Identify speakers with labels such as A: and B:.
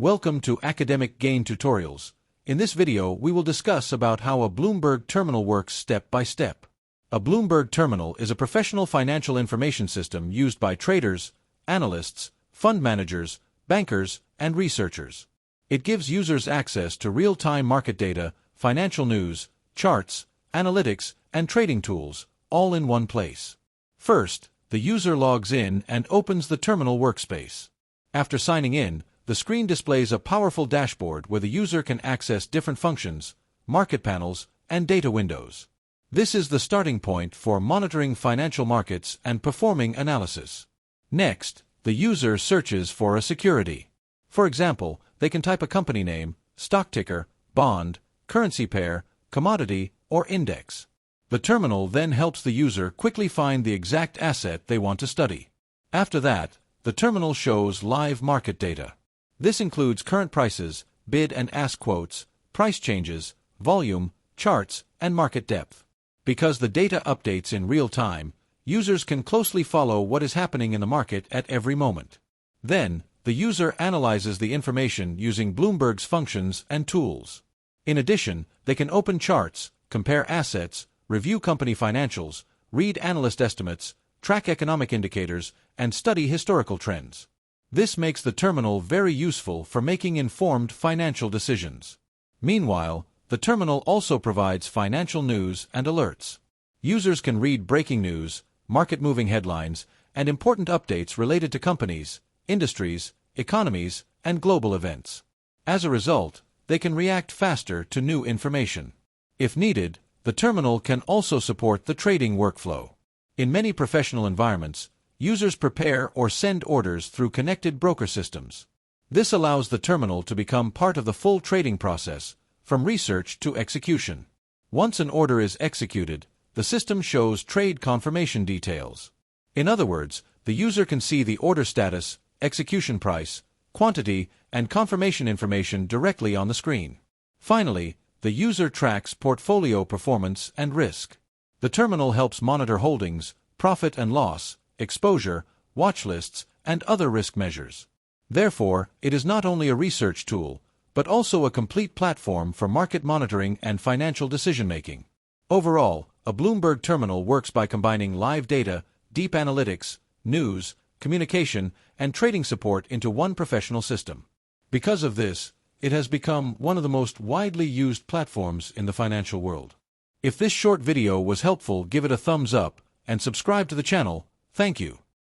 A: Welcome to Academic Gain Tutorials. In this video, we will discuss about how a Bloomberg Terminal works step by step. A Bloomberg Terminal is a professional financial information system used by traders, analysts, fund managers, bankers, and researchers. It gives users access to real-time market data, financial news, charts, analytics, and trading tools, all in one place. First, the user logs in and opens the terminal workspace. After signing in, the screen displays a powerful dashboard where the user can access different functions, market panels, and data windows. This is the starting point for monitoring financial markets and performing analysis. Next, the user searches for a security. For example, they can type a company name, stock ticker, bond, currency pair, commodity, or index. The terminal then helps the user quickly find the exact asset they want to study. After that, the terminal shows live market data. This includes current prices, bid and ask quotes, price changes, volume, charts, and market depth. Because the data updates in real time, users can closely follow what is happening in the market at every moment. Then, the user analyzes the information using Bloomberg's functions and tools. In addition, they can open charts, compare assets, review company financials, read analyst estimates, track economic indicators, and study historical trends. This makes the terminal very useful for making informed financial decisions. Meanwhile, the terminal also provides financial news and alerts. Users can read breaking news, market-moving headlines, and important updates related to companies, industries, economies, and global events. As a result, they can react faster to new information. If needed, the terminal can also support the trading workflow. In many professional environments, users prepare or send orders through connected broker systems. This allows the terminal to become part of the full trading process, from research to execution. Once an order is executed, the system shows trade confirmation details. In other words, the user can see the order status, execution price, quantity, and confirmation information directly on the screen. Finally, the user tracks portfolio performance and risk. The terminal helps monitor holdings, profit and loss, exposure, watch lists, and other risk measures. Therefore, it is not only a research tool, but also a complete platform for market monitoring and financial decision-making. Overall, a Bloomberg terminal works by combining live data, deep analytics, news, communication, and trading support into one professional system. Because of this, it has become one of the most widely used platforms in the financial world. If this short video was helpful, give it a thumbs up and subscribe to the channel. Thank you.